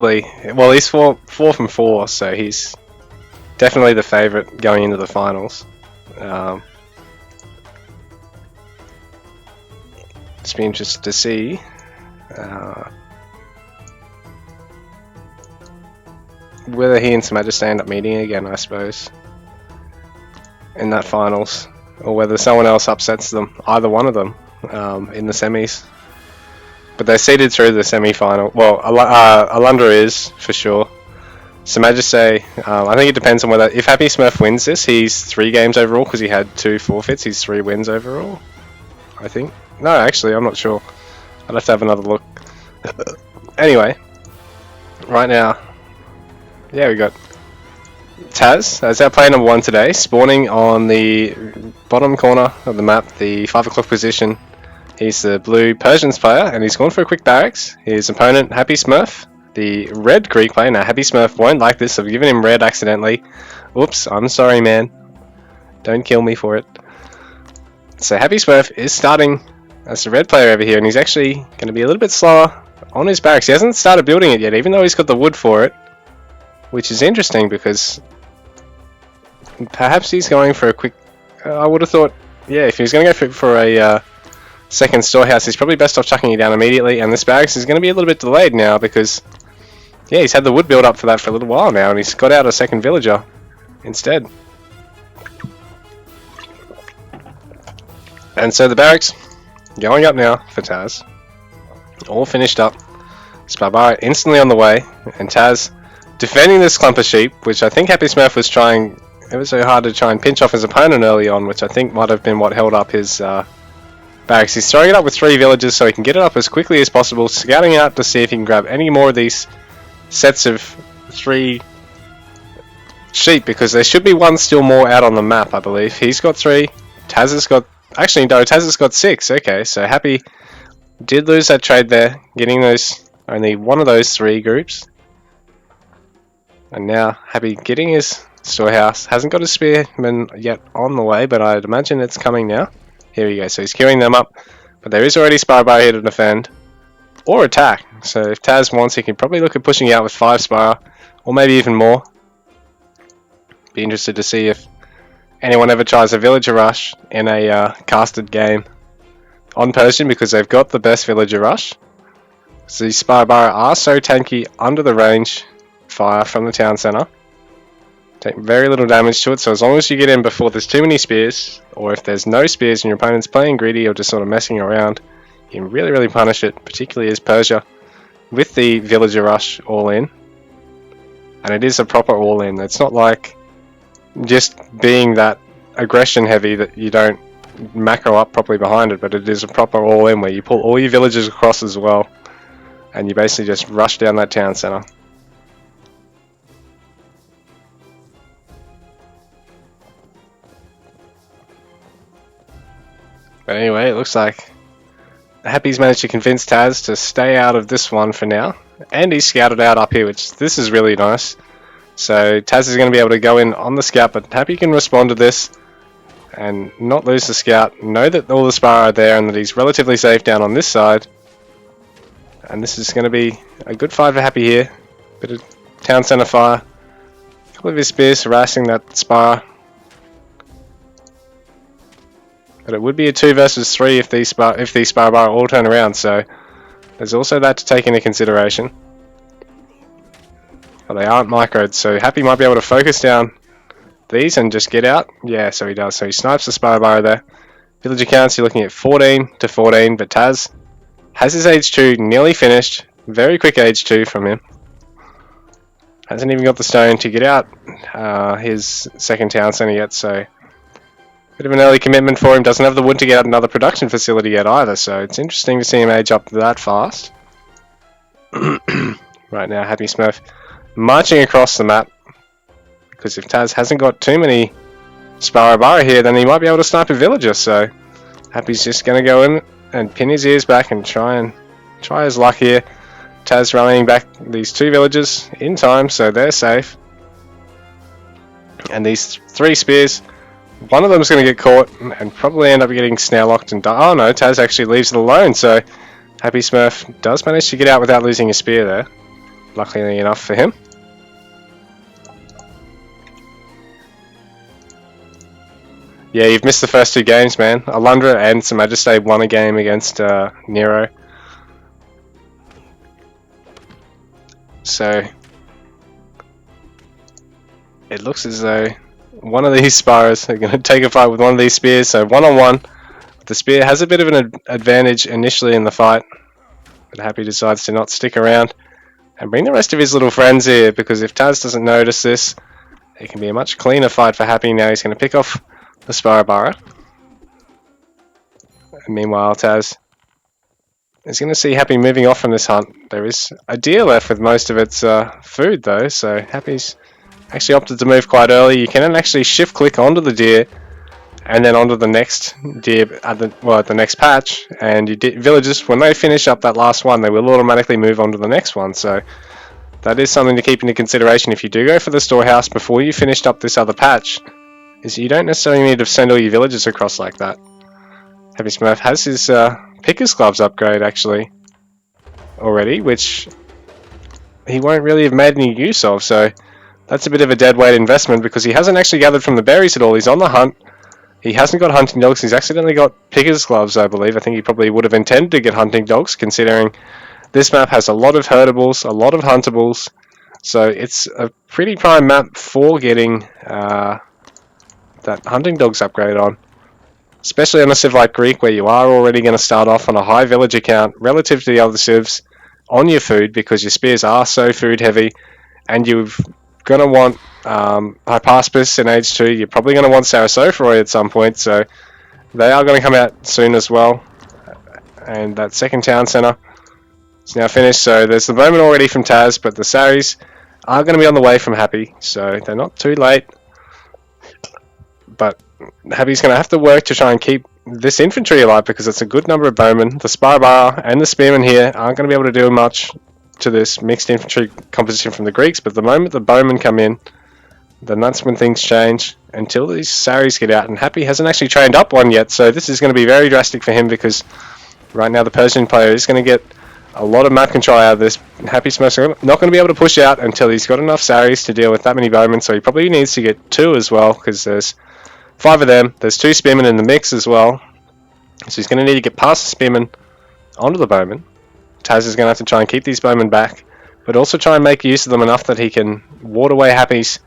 Well, he's 4 from 4, so he's definitely the favourite going into the finals. Just be interested to see whether he and Smagistai end up meeting again, I suppose, in that finals, or whether someone else upsets them, either one of them, in the semis. But they're seeded through the semi-final. Well, Alundra is, for sure. Smagistai, I think it depends on whether... If HappySmurf wins this, he's 3 games overall, because he had 2 forfeits. He's 3 wins overall, I think. No, actually, I'm not sure. I'd have to have another look. Anyway, right now, yeah, we got Taz as our player number 1 today, spawning on the bottom corner of the map, the 5 o'clock position. He's the blue Persians player, and he's gone for a quick barracks. His opponent, HappySmurf, the red Greek player. Now, HappySmurf won't like this. I've given him red accidentally. Oops, I'm sorry, man. Don't kill me for it. So, HappySmurf is starting as the red player over here, and he's actually going to be a little bit slower on his barracks. He hasn't started building it yet, even though he's got the wood for it, which is interesting because perhaps he's going for a quick... I would have thought, yeah, if he was going to go for a... second storehouse, he's probably best off chucking it down immediately, and this barracks is going to be a little bit delayed now because, yeah, he's had the wood build up for that for a little while now, and he's got out a second villager instead. And so the barracks going up now for Taz, all finished up. Sparbara instantly on the way, and Taz defending this clump of sheep, which I think HappySmurf was trying ever so hard to try and pinch off his opponent early on, which I think might have been what held up his barracks. He's throwing it up with 3 villages so he can get it up as quickly as possible, scouting out to see if he can grab any more of these sets of 3 sheep, because there should be 1 still more out on the map, I believe. He's got 3, Taz has got... Actually, no, Taz has got 6. Okay, so Happy did lose that trade there, getting those only 1 of those 3 groups. And now Happy getting his storehouse. Hasn't got a spearman yet on the way, but I'd imagine it's coming now. Here we go, so he's queuing them up, but there is already Spybar here to defend, or attack. So if Taz wants, he can probably look at pushing out with 5 Spybar, or maybe even more. Be interested to see if anyone ever tries a villager rush in a casted game on Persian, because they've got the best villager rush. So these Spybar are so tanky under the range fire from the town centre. Take very little damage to it, so as long as you get in before there's too many spears, or if there's no spears and your opponent's playing greedy or just sort of messing around, you can really punish it, particularly as Persia, with the villager rush all in. And it is a proper all in. It's not like just being that aggression heavy that you don't macro up properly behind it, but it is a proper all in where you pull all your villagers across as well, and you basically just rush down that town centre. But anyway, it looks like Happy's managed to convince Taz to stay out of this one for now. And he's scouted out up here, which this is really nice. So Taz is going to be able to go in on the scout, but Happy can respond to this and not lose the scout. Know that all the Spar are there and that he's relatively safe down on this side. And this is going to be a good fight for Happy here. Bit of town centre fire. A couple of his spears harassing that Spar. But it would be a 2 versus 3 if these Spybar all turn around, so there's also that to take into consideration. But they aren't microed, so Happy might be able to focus down these and just get out. Yeah, so he does. So he snipes the Spybar there. Villager counts, you're looking at 14 to 14, but Taz has his age 2 nearly finished. Very quick age 2 from him. Hasn't even got the stone to get out his second town centre yet, so bit of an early commitment for him. Doesn't have the wood to get out another production facility yet either, so it's interesting to see him age up that fast. Right now, HappySmurf marching across the map, because if Taz hasn't got too many Spybar here, then he might be able to snipe a villager, so Happy's just going to go in and pin his ears back and try his luck here. Taz rallying back these 2 villagers in time, so they're safe. And these 3 spears, one of them is going to get caught and probably end up getting snare locked and die. Oh no, Taz actually leaves it alone, so HappySmurf does manage to get out without losing a spear there. luckily enough for him. Yeah, you've missed the first 2 games, man. Alundra and Sa Majesté won a game against Nero. So it looks as though one of these sparrows are going to take a fight with one of these spears. So 1-on-1, the spear has a bit of an advantage initially in the fight, but Happy decides to not stick around and bring the rest of his little friends here, because if Taz doesn't notice this, it can be a much cleaner fight for Happy. Now he's going to pick off the Sparrowbara. And meanwhile, Taz is going to see Happy moving off from this hunt. There is a deer left with most of its food though, so Happy's actually opted to move quite early. You can then actually shift click onto the deer and then onto the next deer at the next patch, and villagers, when they finish up that last one, they will automatically move on to the next one. So that is something to keep into consideration if you do go for the storehouse before you finished up this other patch, is you don't necessarily need to send all your villagers across like that. HappySmurf has his Picker's Gloves upgrade actually already, which he won't really have made any use of, so that's a bit of a dead weight investment because he hasn't actually gathered from the berries at all. He's on the hunt. He hasn't got hunting dogs. He's accidentally got Picker's Gloves, I believe. I think he probably would have intended to get hunting dogs, considering this map has a lot of herdables, a lot of huntables. So it's a pretty prime map for getting that hunting dogs upgrade on. Especially on a civ like Greek, where you are already going to start off on a high villager count relative to the other civs on your food, because your spears are so food heavy, and you've going to want Hypaspis in age 2, you're probably going to want Sarasophroi at some point, so they are going to come out soon as well. And that second town centre is now finished, so there's the bowman already from Taz, but the Saris are going to be on the way from Happy, so they're not too late. But Happy's going to have to work to try and keep this infantry alive, because it's a good number of bowmen. The Sparrowbara and the spearmen here aren't going to be able to do much to this mixed infantry composition from the Greeks, but the moment the bowmen come in, then that's when things change, until these Saris get out, and Happy hasn't actually trained up one yet, so this is going to be very drastic for him, because right now the Persian player is going to get a lot of map control out of this. HappySmurf's not going to be able to push out until he's got enough Saris to deal with that many bowmen, so he probably needs to get 2 as well, because there's 5 of them. There's 2 spearmen in the mix as well, so he's going to need to get past the spearmen onto the bowmen. Taz is going to have to try and keep these bowmen back, but also try and make use of them enough that he can ward away Happy's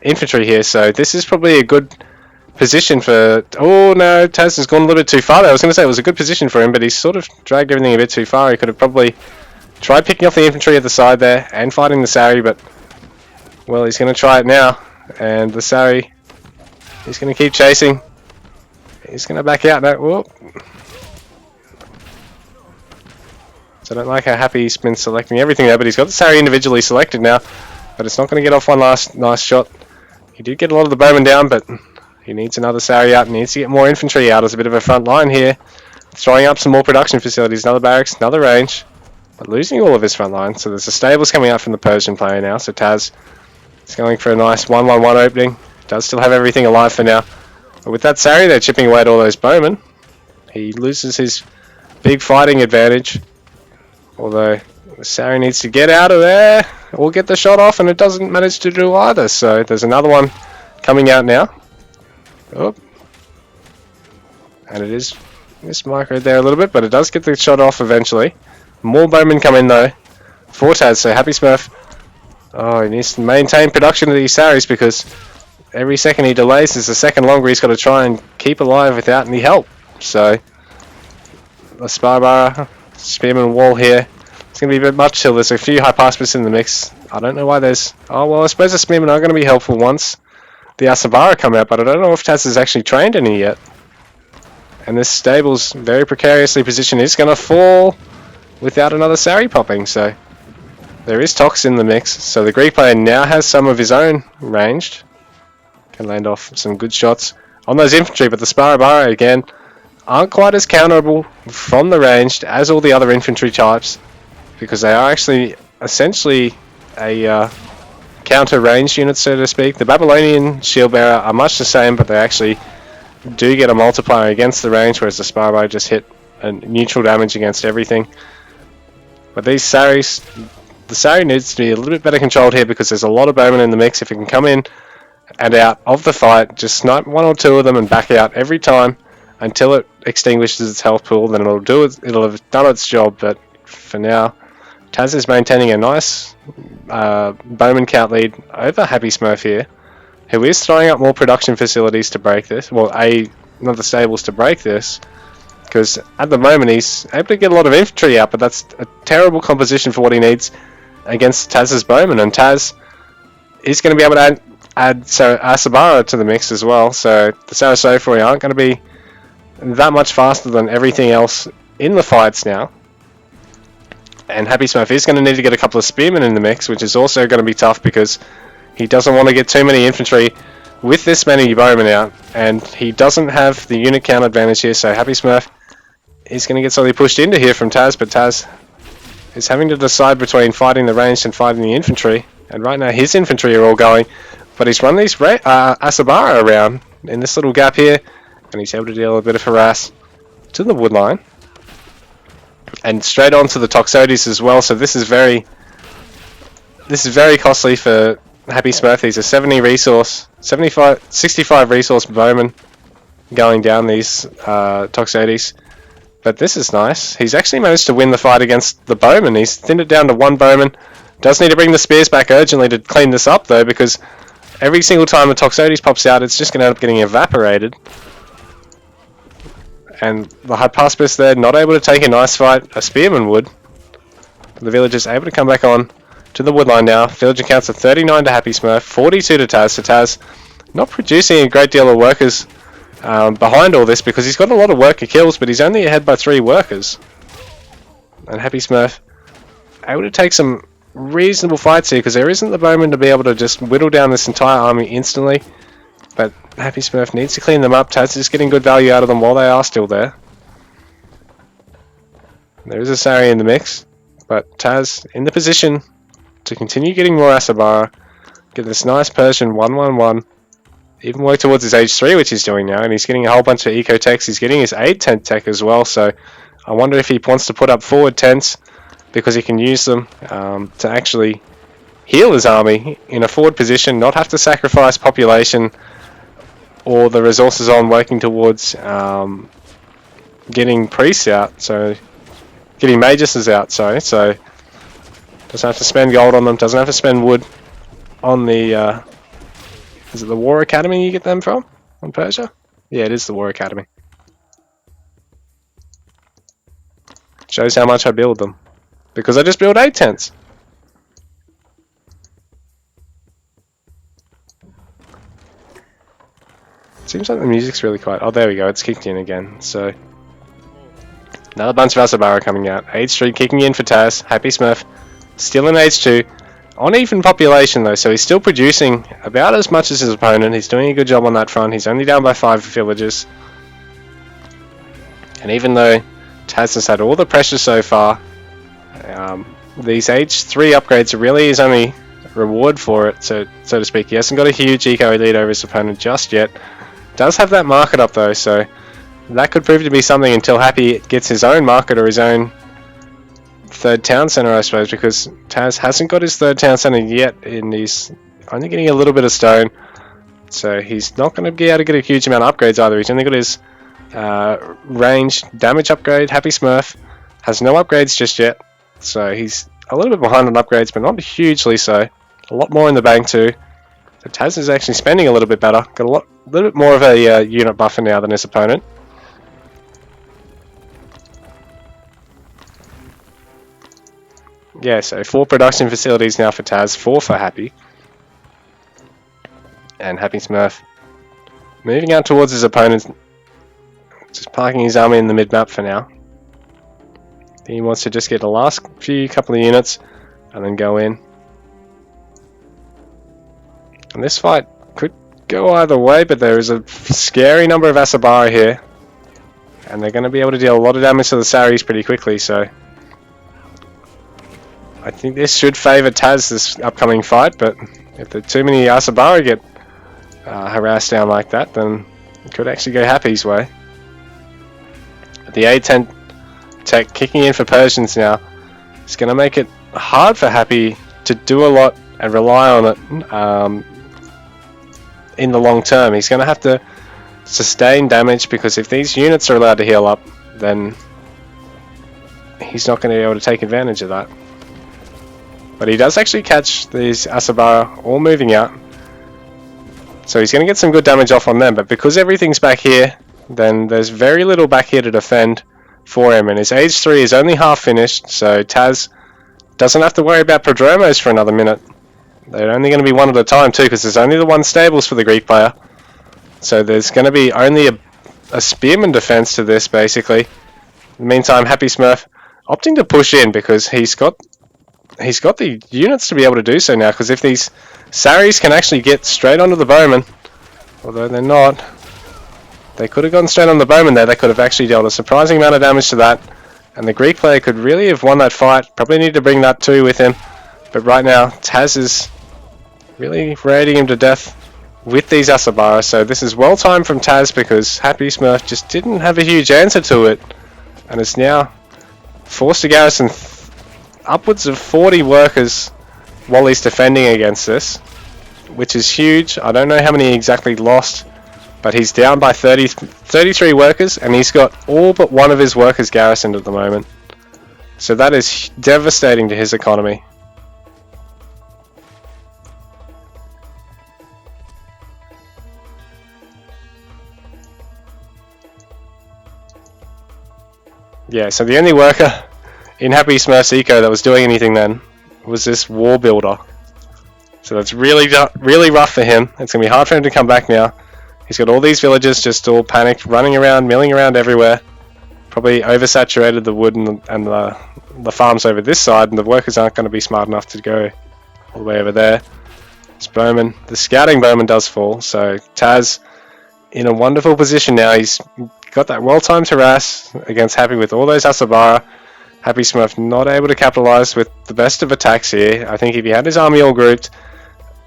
infantry here. So this is probably a good position for... Oh no, Taz has gone a little bit too far there. I was going to say it was a good position for him, but he's sort of dragged everything a bit too far. He could have probably tried picking off the infantry at the side there and fighting the Sari, but well, he's going to try it now. And the Sari, he's going to keep chasing. He's going to back out now. Whoop. So I don't like how Happy's been selecting everything there, but he's got the Sari individually selected now, but it's not going to get off one last nice shot. He did get a lot of the bowmen down, but he needs another Sari out, and needs to get more infantry out as a bit of a front line here. Throwing up some more production facilities, another barracks, another range, but losing all of his front line. So there's the stables coming out from the Persian player now, so Taz is going for a nice 1-1-1 opening. Does still have everything alive for now. But with that Sari there chipping away at all those bowmen, he loses his big fighting advantage. Although the Sari needs to get out of there or get the shot off, and it doesn't manage to do either. So there's another one coming out now. Oh. And it is mismicroed there a little bit, but it does get the shot off eventually. More bowmen come in though for Taz, so HappySmurf, oh, he needs to maintain production of these Saris, because every second he delays is a second longer he's got to try and keep alive without any help. So the Sparrowbara Spearman wall here. It's going to be a bit much till there's a few Hypaspis in the mix. I don't know why there's... Oh, well, I suppose the Spearmen are going to be helpful once the Asabara come out, but I don't know if Taz has actually trained any yet. And this stable's very precariously positioned. It's going to fall without another Sari popping, so there is Tox in the mix. So the Greek player now has some of his own ranged. Can land off some good shots on those infantry, but the Sparrowbara, again, aren't quite as counterable from the ranged as all the other infantry types, because they are actually essentially a counter ranged unit, so to speak. The Babylonian shield bearer are much the same, but they actually do get a multiplier against the range, whereas the Sparrow just hit a neutral damage against everything. But these Saris the Sari needs to be a little bit better controlled here because there's a lot of bowmen in the mix. If it can come in and out of the fight, just snipe one or two of them and back out every time until it extinguishes its health pool, then it'll have done its job. But for now, Taz is maintaining a nice bowman count lead over HappySmurf here, who is throwing up more production facilities to break this. Well, another stables to break this, because at the moment he's able to get a lot of infantry out, but that's a terrible composition for what he needs against Taz's bowman, and Taz is going to be able to add Asabara to the mix as well, so the Sarasofori aren't going to be that much faster than everything else in the fights now. And HappySmurf is going to need to get a couple of spearmen in the mix, which is also going to be tough because he doesn't want to get too many infantry with this many bowmen out, and he doesn't have the unit count advantage here, so HappySmurf is going to get slightly pushed into here from Taz, but Taz is having to decide between fighting the ranged and fighting the infantry, and right now his infantry are all going, but he's run these Asabara around in this little gap here, and he's able to deal a bit of harass to the wood line. And straight on to the Toxotes as well, so this is very costly for HappySmurf. He's a 65 resource bowman going down these Toxotes. But this is nice. He's actually managed to win the fight against the bowman. He's thinned it down to one bowman. Does need to bring the spears back urgently to clean this up though, because every single time a Toxotes pops out, it's just going to end up getting evaporated. And the Hypaspis there, not able to take a nice fight. A spearman would. The villager's able to come back on to the woodline now. Villager counts at 39 to HappySmurf, 42 to Taz. So Taz not producing a great deal of workers behind all this, because he's got a lot of worker kills, but he's only ahead by 3 workers. And HappySmurf able to take some reasonable fights here, because there isn't the bowman to be able to just whittle down this entire army instantly. But HappySmurf needs to clean them up. Taz is getting good value out of them while they are still there. There is a Sari in the mix, but Taz in the position to continue getting more Asabara, get this nice Persian 1-1-1, even work towards his age 3, which he's doing now, and he's getting a whole bunch of eco techs. He's getting his aid tent tech as well, so I wonder if he wants to put up forward tents because he can use them to actually heal his army in a forward position, not have to sacrifice population or the resources on working towards getting priests out, so getting maguses out, sorry, so doesn't have to spend gold on them, doesn't have to spend wood on the is it the War Academy you get them from on Persia? Yeah, it is the War Academy. Shows how much I build them, because I just build 8 tents. Seems like the music's really quiet. Oh, there we go, it's kicked in again. So another bunch of Asabara coming out. Age 3 kicking in for Taz. HappySmurf still in age 2. On even population though, so he's still producing about as much as his opponent. He's doing a good job on that front. He's only down by 5 villagers. And even though Taz has had all the pressure so far, these age 3 upgrades really is only reward for it, so to speak. He hasn't got a huge eco lead over his opponent just yet. Does have that market up though, so that could prove to be something until Happy gets his own market or his own 3rd town centre, I suppose, because Taz hasn't got his 3rd town centre yet, and he's only getting a little bit of stone, so he's not going to be able to get a huge amount of upgrades either. He's only got his range damage upgrade. HappySmurf has no upgrades just yet, so he's a little bit behind on upgrades, but not hugely so. A lot more in the bank too. So Taz is actually spending a little bit better. Got a little bit more of a unit buffer now than his opponent. Yeah, so 4 production facilities now for Taz, 4 for Happy. And HappySmurf moving out towards his opponent, just parking his army in the mid-map for now. He wants to just get the last couple of units and then go in. And this fight could go either way, but there is a scary number of Asabara here. And they're going to be able to deal a lot of damage to the Saris pretty quickly, so I think this should favour Taz this upcoming fight, but if the too many Asabara get harassed down like that, then it could actually go Happy's way. The A10 tech kicking in for Persians now. It's going to make it hard for Happy to do a lot and rely on it in the long term. He's going to have to sustain damage, because if these units are allowed to heal up, then he's not going to be able to take advantage of that. But he does actually catch these Asabara all moving out, so he's going to get some good damage off on them. But because everything's back here, then there's very little back here to defend for him, and his age 3 is only half finished, so Taz doesn't have to worry about Prodromos for another minute. They're only going to be one at a time too, because there's only the one stables for the Greek player. So there's going to be only a spearman defense to this, basically. In the meantime, HappySmurf opting to push in, because he's got the units to be able to do so now, because if these Saris can actually get straight onto the bowman, although they're not, they could have gone straight on the bowman there, they could have actually dealt a surprising amount of damage to that, and the Greek player could really have won that fight. Probably need to bring that too with him, but right now Taz is really raiding him to death with these Asabara, so this is well timed from Taz, because HappySmurf just didn't have a huge answer to it, and it's now forced to garrison upwards of 40 workers while he's defending against this, which is huge. I don't know how many exactly lost, but he's down by 33 workers, and he's got all but one of his workers garrisoned at the moment. So that is devastating to his economy. Yeah, so the only worker in HappySmurf's eco that was doing anything then was this war builder. So that's really rough for him. It's going to be hard for him to come back now. He's got all these villagers just all panicked, running around, milling around everywhere. Probably oversaturated the wood and the farms over this side, and the workers aren't going to be smart enough to go all the way over there. This bowman, the scouting bowman does fall, so Taz in a wonderful position now. He's got that well-timed harass against Happy with all those Asabara. HappySmurf not able to capitalize with the best of attacks here. I think if he had his army all grouped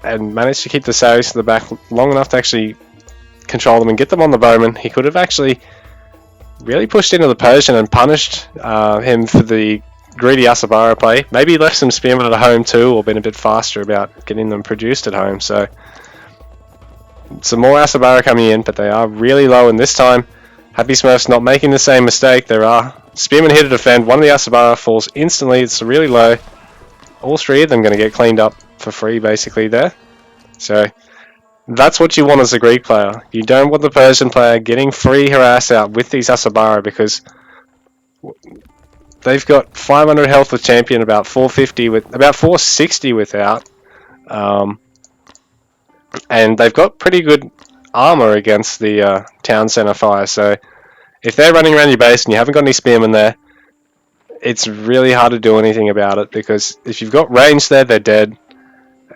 and managed to keep the Saris to the back long enough to actually control them and get them on the bowman, he could have actually really pushed into the Persian and punished him for the greedy Asabara play. Maybe he left some spearmen at home too, or been a bit faster about getting them produced at home. So some more Asabara coming in, but they are really low, and this time HappySmurf's not making the same mistake. There are spearmen here to defend. One of the Asabara falls instantly. It's really low. All three of them going to get cleaned up for free basically there. So that's what you want as a Greek player. You don't want the Persian player getting free harass out with these Asabara, because they've got 500 health with champion, about 450 with, about 460 without, and they've got pretty good armor against the town center fire. So if they're running around your base and you haven't got any spearmen there, it's really hard to do anything about it, because if you've got range there, they're dead.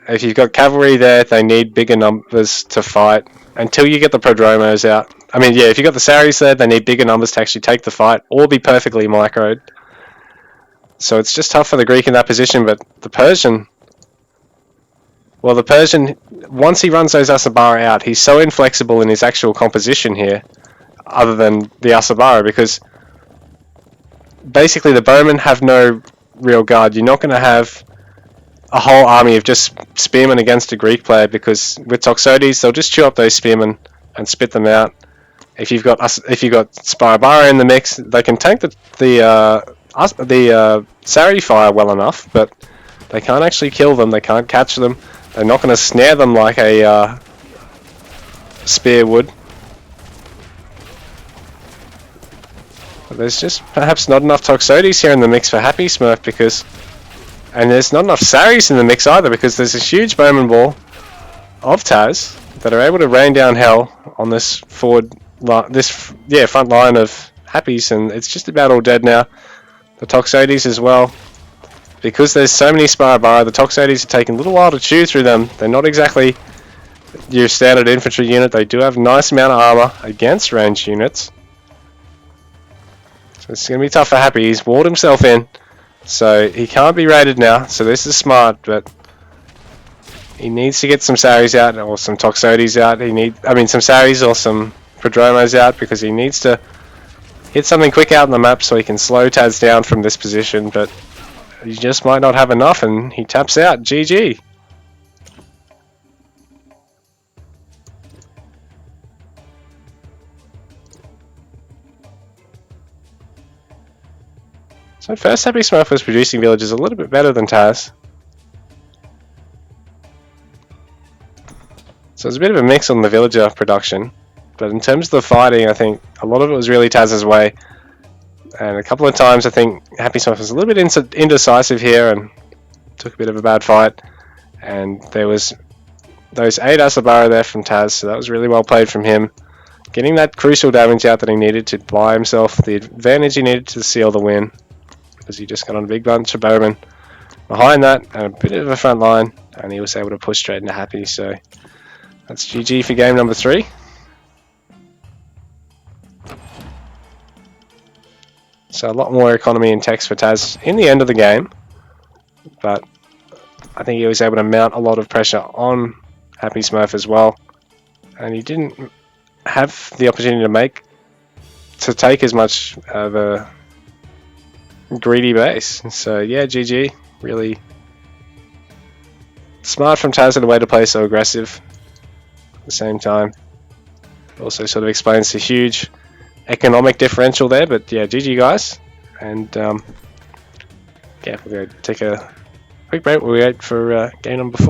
If you've got cavalry there, they need bigger numbers to fight until you get the Prodromos out. I mean, yeah, if you've got the Saris there, they need bigger numbers to actually take the fight or be perfectly microed. So it's just tough for the Greek in that position, but the Persian, well, the Persian, once he runs those Asabara out, he's so inflexible in his actual composition here, other than the Asabara, because basically the bowmen have no real guard. You're not going to have a whole army of just spearmen against a Greek player, because with Toxotes, they'll just chew up those spearmen and spit them out. If you've got Spirabara in the mix, they can tank the Sari fire well enough, but they can't actually kill them. They can't catch them. They're not going to snare them like a spear would. But there's just perhaps not enough Toxotes here in the mix for HappySmurf, because, and there's not enough Saris in the mix either, because there's a huge bowman ball of Taz that are able to rain down hell on this front line of Happys, and it's just about all dead now. The Toxotes as well, because there's so many Spirabara, the Toxotes are taking a little while to chew through them. They're not exactly your standard infantry unit. They do have a nice amount of armor against ranged units. So it's going to be tough for Happy. He's walled himself in, so he can't be raided now. So this is smart, but he needs to get some Saris out, or some Toxotes out. Some Saris or some Prodromos out, because he needs to hit something quick out on the map so he can slow Taz down from this position. But he just might not have enough, and he taps out. GG. So at first, HappySmurf was producing villages a little bit better than Taz. So it's a bit of a mix on the villager production. But in terms of the fighting, I think a lot of it was really Taz's way. And a couple of times I think HappySmurf was a little bit indecisive here and took a bit of a bad fight. And there was those 8 Asabara there from Taz, so that was really well played from him. Getting that crucial damage out that he needed to buy himself the advantage he needed to seal the win. Because he just got on a big bunch of bowmen behind that and a bit of a front line. And he was able to push straight into Happy, so that's GG for game number 3. So a lot more economy and text for Taz in the end of the game, but I think he was able to mount a lot of pressure on HappySmurf as well, and he didn't have the opportunity to take as much of a greedy base. So yeah, GG. Really smart from Taz in a way to play so aggressive. At the same time, also sort of explains the huge economic differential there, but yeah, GG guys, and yeah, we're going to take a quick break. We'll wait for game number 4.